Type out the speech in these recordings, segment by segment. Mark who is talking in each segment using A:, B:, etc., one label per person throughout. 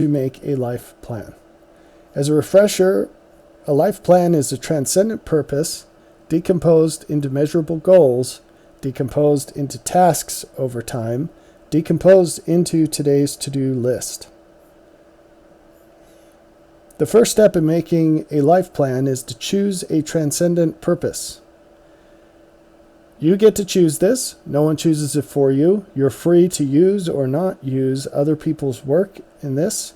A: to make a life plan. As a refresher, a life plan is a transcendent purpose decomposed into measurable goals, decomposed into tasks over time, decomposed into today's to-do list. The first step in making a life plan is to choose a transcendent purpose. You get to choose this. No one chooses it for you. You're free to use or not use other people's work in this,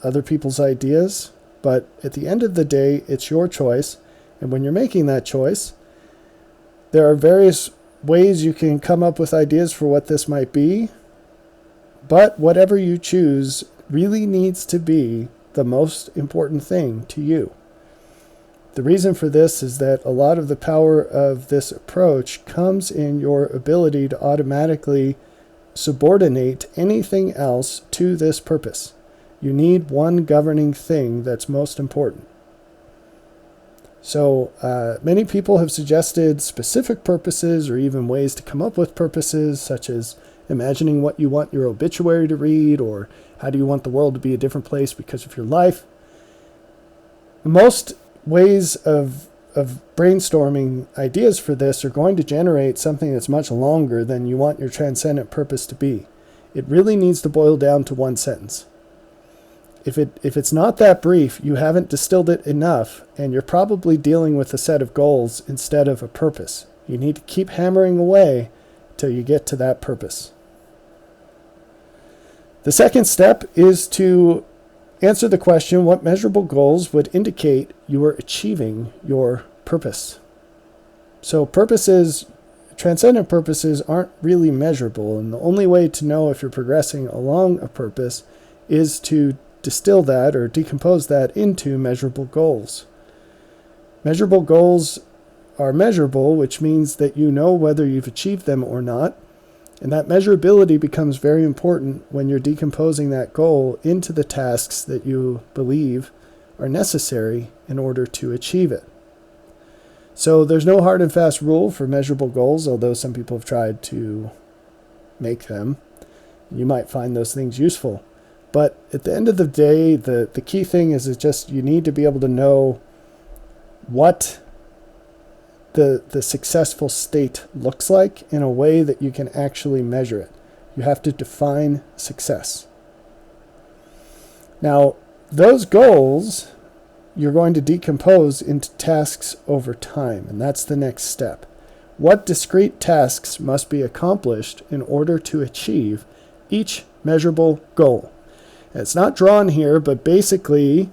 A: other people's ideas, but at the end of the day, it's your choice. And when you're making that choice, there are various ways you can come up with ideas for what this might be, but whatever you choose really needs to be the most important thing to you. The reason for this is that a lot of the power of this approach comes in your ability to automatically subordinate anything else to this purpose. You need one governing thing that's most important. So many people have suggested specific purposes or even ways to come up with purposes, such as imagining what you want your obituary to read, or how do you want the world to be a different place because of your life. Most ways of brainstorming ideas for this are going to generate something that's much longer than you want your transcendent purpose to be. It really needs to boil down to one sentence. If it's not that brief, you haven't distilled it enough, and you're probably dealing with a set of goals instead of a purpose. You need to keep hammering away till you get to that purpose. The second step is to answer the question, what measurable goals would indicate you are achieving your purpose? So purposes, transcendent purposes, aren't really measurable, and the only way to know if you're progressing along a purpose is to distill that or decompose that into measurable goals. Measurable goals are measurable, which means that you know whether you've achieved them or not. And that measurability becomes very important when you're decomposing that goal into the tasks that you believe are necessary in order to achieve it. So there's no hard and fast rule for measurable goals, although some people have tried to make them. You might find those things useful. But at the end of the day, the key thing is just you need to be able to know what the successful state looks like in a way that you can actually measure it. You have to define success. Now, those goals you're going to decompose into tasks over time, and that's the next step. What discrete tasks must be accomplished in order to achieve each measurable goal? It's not drawn here, but basically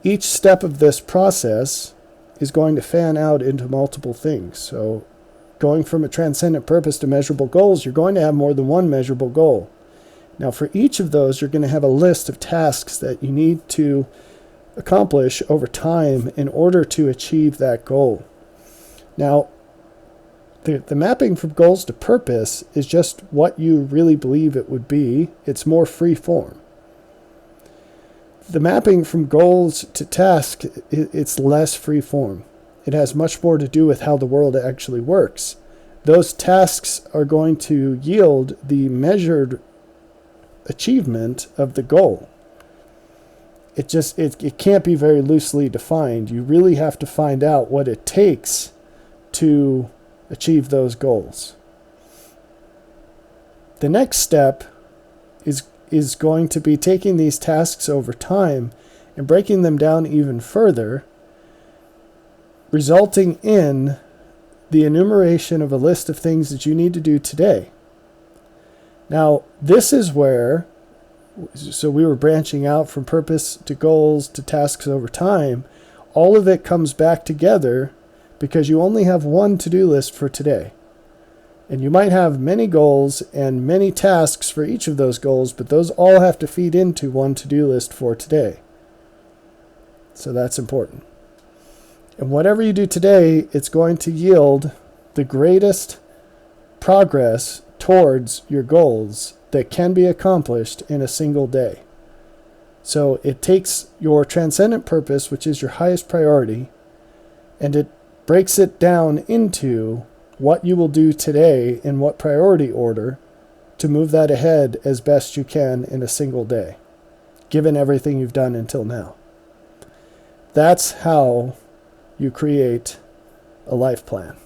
A: each step of this process is going to fan out into multiple things. So going from a transcendent purpose to measurable goals, you're going to have more than one measurable goal. Now for each of those, you're going to have a list of tasks that you need to accomplish over time in order to achieve that goal. Now, the mapping from goals to purpose is just what you really believe it would be. It's more free form. The mapping from goals to task, it's less free form. It has much more to do with how the world actually works. Those tasks are going to yield the measured achievement of the goal. It can't be very loosely defined. You really have to find out what it takes to achieve those goals. The next step is going to be taking these tasks over time and breaking them down even further, resulting in the enumeration of a list of things that you need to do today. Now, this is where, so we were branching out from purpose to goals to tasks over time. All of it comes back together because you only have one to-do list for today. And you might have many goals and many tasks for each of those goals, but those all have to feed into one to-do list for today. So that's important. And whatever you do today, it's going to yield the greatest progress towards your goals that can be accomplished in a single day. So it takes your transcendent purpose, which is your highest priority, and it breaks it down into what you will do today in what priority order to move that ahead as best you can in a single day, given everything you've done until now. That's how you create a life plan.